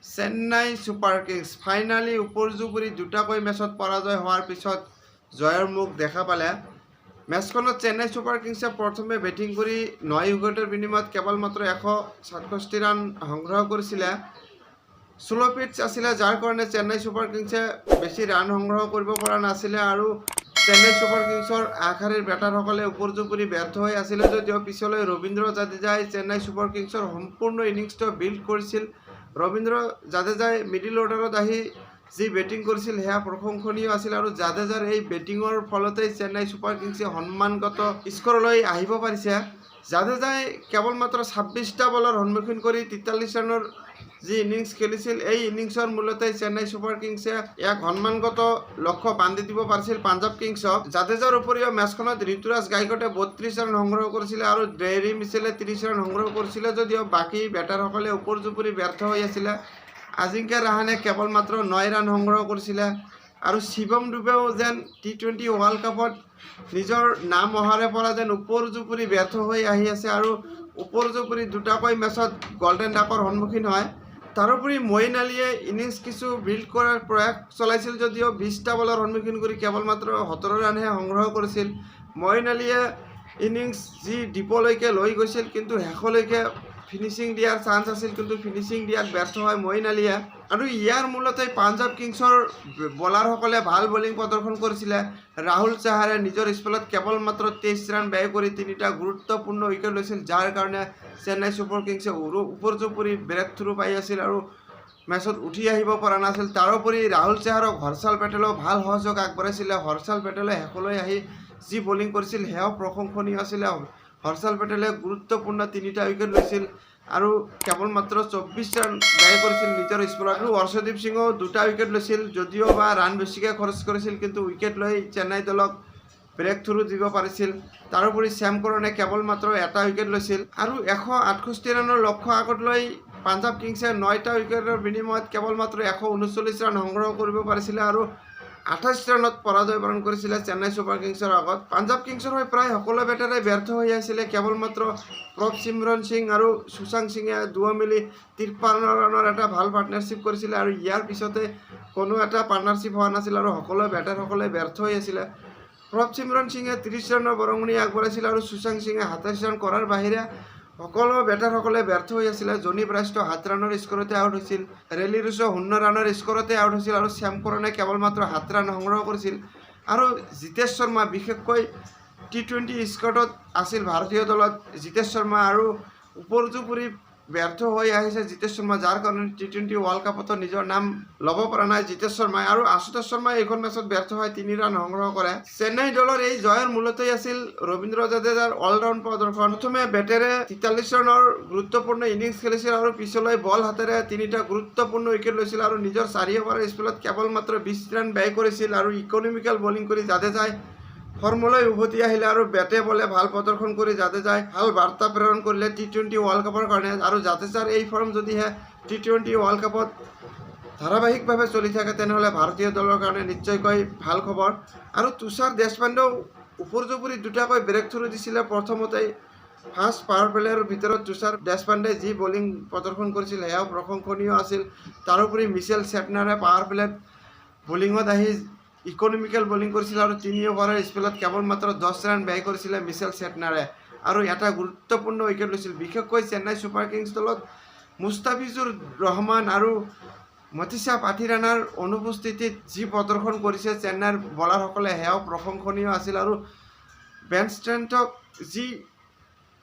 Chennai super Kings finally উপৰ্যুপৰি দুটাকৈ মেচত পৰাজয় হোৱাৰ পিছত জয়ৰ মুখ দেখা পালে। মেচখনত চেন্নাই ছুপাৰ কিংছে প্ৰথমে বেটিং কৰি 9 উইকেটৰ বিনিময়ত কেৱল মাত্ৰ 167 ৰান সংগ্ৰহ কৰিছিলে। স্লো পিটছ আছিলে, যাৰ কাৰণে চেন্নাই ছুপাৰ কিংছে বেছি ৰান সংগ্ৰহ কৰিব পৰা নাছিলে আৰু চেন্নাই ছুপাৰ কিংছৰ আগশাৰীৰ বেটাৰসকলে উপৰ্যুপৰি ব্যৰ্থ হৈ আছিলে। যদিও পিছলৈ ৰবীন্দ্ৰ জাদেজাই চেন্নাই ছুপাৰ কিংছৰ সম্পূৰ্ণ ইনিংছটো বিল্ড কৰিছিল। ৰবীন্দ্ৰ জাদেজাই মিডিল অৰ্ডাৰত আহি যি বেটিং কৰিছিল সেয়া প্ৰশংসনীয় আছিল আৰু জাদেজাৰ এই বেটিঙৰ ফলতেই চেন্নাই ছুপাৰ কিংছে সন্মানগত স্ক'ৰলৈ আহিব পাৰিছে। জাদেজাই কেৱল মাত্ৰ 26টা বলৰ সন্মুখীন কৰি 43 ৰানৰ যি ইনিংছ খেলিছিল, এই ইনিংছৰ মূলতেই চেন্নাই ছুপাৰ কিংছে এক সন্মানগত লক্ষ্য বান্ধি দিব পাৰিছিল পাঞ্জাৱ কিংছক। জাদেজাৰ উপৰিও মেচখনত ঋতুৰাজ গায়কোৱাডে 32 ৰান সংগ্ৰহ কৰিছিলে আৰু ডেৰী মিচেলে 30 ৰান সংগ্ৰহ কৰিছিলে। যদিও বাকী বেটাৰসকলে উপৰ্যুপৰি ব্যৰ্থ হৈ আছিলে। আজিংক্য ৰাহানে কেৱল মাত্ৰ 9 ৰান সংগ্ৰহ কৰিছিলে আৰু শিৱম ডুবেও যেন T20 ৱৰ্ল্ড কাপত নিজৰ নাম অহাৰে পৰা যেন উপৰ্যুপৰি ব্যৰ্থ হৈ আহি আছে আৰু উপৰ্যুপৰি দুটাকৈ মেচত গল্ডেন ডাকৰ সন্মুখীন হয়। তাৰোপৰি মঈন আলীয়ে ইনিংছ কিছু বিল্ড কৰাৰ প্ৰয়াস চলাইছিল, যদিও 20টা বলৰ সন্মুখীন কৰি কেৱল মাত্ৰ 17 ৰানহে সংগ্ৰহ কৰিছিল। মঈন আলীয়ে ইনিংছ যি ডিপলৈকে লৈ গৈছিল, কিন্তু শেষলৈকে ফিনিচিং দিয়াৰ চান্স আছিল, কিন্তু ফিনিচিং দিয়াত ব্যৰ্থ হয় মঈন আলীয়ে। আৰু ইয়াৰ মূলতে পাঞ্জাৱ কিংছৰ বলাৰসকলে ভাল বলিং প্ৰদৰ্শন কৰিছিলে। ৰাহুল চাহাৰে নিজৰ স্পেলত কেৱল মাত্ৰ 23 ৰান ব্যয় কৰি 3টা গুৰুত্বপূৰ্ণ উইকেট লৈছিল, যাৰ কাৰণে চেন্নাই ছুপাৰ কিংছে উপৰ্যুপৰি ব্ৰেক থ্ৰু পাই আছিল আৰু মেচত উঠি আহিব পৰা নাছিল। তাৰোপৰি ৰাহুল চাহাৰক হৰ্ষাল পেটেলেও ভাল সহযোগ আগবঢ়াইছিলে। হৰ্ষাল পেটেলে শেষলৈ আহি যি বলিং কৰিছিল সেয়াও প্ৰশংসনীয় আছিলে। হৰ্ষাল পেটেলে গুৰুত্বপূৰ্ণ 3টা উইকেট লৈছিল আৰু কেৱল মাত্ৰ 24 ৰান ব্যয় কৰিছিল নিজৰ স্পেলত। আৰু অৰ্শদীপ সিঙেও 2টা উইকেট লৈছিল, যদিও বা ৰান বেছিকৈ খৰচ কৰিছিল, কিন্তু উইকেট লৈ চেন্নাই দলক ব্ৰেক থ্ৰু দিব পাৰিছিল। তাৰোপৰি ছেম কৰনে কেৱল মাত্ৰ 1টা উইকেট লৈছিল আৰু 168 ৰানৰ লক্ষ্য আগত লৈ পাঞ্জাৱ কিংছে 9টা উইকেটৰ বিনিময়ত কেৱল মাত্ৰ 139 ৰান সংগ্ৰহ কৰিব পাৰিছিলে আৰু 28 ৰানত পৰাজয় বৰণ কৰিছিলে চেন্নাই ছুপাৰ কিংছৰ আগত। পাঞ্জাৱ কিংছৰ হৈ প্ৰায় সকলো বেটাৰে ব্যৰ্থ হৈ আছিলে। কেৱল মাত্ৰ প্ৰভচিমৰণ সিং আৰু সুশান্ত সিঙে দুয়ো মিলি 53 ৰানৰ এটা ভাল পাৰ্টনাৰশ্বিপ কৰিছিলে আৰু ইয়াৰ পিছতে কোনো এটা পাৰ্টনাৰশ্বিপ হোৱা নাছিল আৰু সকলো বেটাৰসকলে ব্যৰ্থ হৈ আছিলে। প্ৰভচিমৰণ সিঙে 30 ৰানৰ বৰঙণি আগবঢ়াইছিল আৰু সুশান্ত সিঙে 27 ৰান কৰাৰ বাহিৰে সকলো বেটাৰসকলে ব্যৰ্থ হৈ আছিলে। জনি ব্ৰাইষ্টো 7 ৰানৰ স্ক'ৰতে আউট হৈছিল। ৰেলি ৰুছো 0 ৰানৰ স্ক'ৰতে আউট হৈছিল আৰু ছেম কৰনে কেৱল মাত্ৰ 7 ৰান সংগ্ৰহ কৰিছিল। আৰু জিতেশ শৰ্মা বিশেষকৈ T20 স্কোৱাডত আছিল ভাৰতীয় দলত। জিতেশ শৰ্মা আৰু উপৰ্যুপৰি ব্যৰ্থ হৈ আহিছে জিতেশ শৰ্মা, যাৰ কাৰণে T20 ৱৰ্ল্ড কাপতো নিজৰ নাম ল'ব পৰা নাই জিতেশ শৰ্মাই। আৰু আশুতোষ শৰ্মাই এইখন মেচত ব্যৰ্থ হৈ 3 ৰান সংগ্ৰহ কৰে। চেন্নাই দলৰ এই জয়ৰ মূলতেই আছিল ৰবীন্দ্ৰ জাদেজাৰ অলৰাউণ্ড প্ৰদৰ্শন। প্ৰথমে বেটেৰে 43 ৰানৰ গুৰুত্বপূৰ্ণ ইনিংছ খেলিছিল আৰু পিছলৈ বল হাতেৰে 3টা গুৰুত্বপূৰ্ণ উইকেট লৈছিল আৰু নিজৰ 4 অভাৰৰ স্পেলত কেৱল মাত্ৰ 20 ৰান ব্যয় কৰিছিল আৰু ইকনমিকেল বলিং কৰি জাদেজাই ফৰ্মলৈ উভতি আহিলে আৰু বেটে বলে ভাল প্ৰদৰ্শন কৰি জাদেজাই ভাল বাৰ্তা প্ৰেৰণ কৰিলে T20 ৱৰ্ল্ড কাপৰ কাৰণে। আৰু জাদেজাৰ এই ফৰ্ম যদিহে T20 ৱৰ্ল্ড কাপত ধাৰাবাহিকভাৱে চলি থাকে তেনেহ'লে ভাৰতীয় দলৰ কাৰণে নিশ্চয়কৈ ভাল খবৰ। আৰু তুষাৰ দেশপাণ্ডেও উপৰ্যুপৰি দুটাকৈ ব্ৰেক থ্ৰু দিছিলে। প্ৰথমতেই ফাৰ্ষ্ট পাৱাৰ প্লেৰ ভিতৰত তুষাৰ দেশপাণ্ডে যি বলিং প্ৰদৰ্শন কৰিছিল সেয়াও প্ৰশংসনীয় আছিল। তাৰোপৰি মিচেল ছেটনাৰে পাৱাৰ প্লেত বলিঙত আহি ইকনমিকেল বলিং কৰিছিল আৰু 3 অভাৰৰ স্পেলত কেৱল মাত্ৰ 10 ৰান ব্যয় কৰিছিলে মিচেল ছেটনাৰে আৰু এটা গুৰুত্বপূৰ্ণ উইকেট লৈছিল। বিশেষকৈ চেন্নাই ছুপাৰ কিংছ দলত মুস্তাফিজুৰ ৰহমান আৰু মতিশা পাথিৰানাৰ অনুপস্থিতিত যি প্ৰদৰ্শন কৰিছে চেন্নাইৰ বলাৰসকলে সেয়াও প্ৰশংসনীয় আছিল। আৰু বেঞ্চ ষ্ট্ৰেংথক যি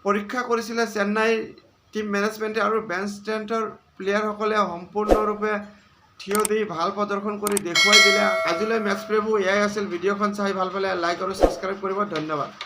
পৰীক্ষা কৰিছিলে চেন্নাই টিম মেনেজমেণ্টে আৰু বেঞ্চ ষ্ট্ৰেংথৰ প্লেয়াৰসকলে সম্পূৰ্ণৰূপে থিয় দি ভাল প্ৰদৰ্শন কৰি দেখুৱাই দিলে। আজিলৈ মেচ প্ৰিভিউ এয়াই আছিল। ভিডিঅ'খন চাই ভাল পালে লাইক আৰু ছাবস্ক্ৰাইব কৰিব। ধন্যবাদ।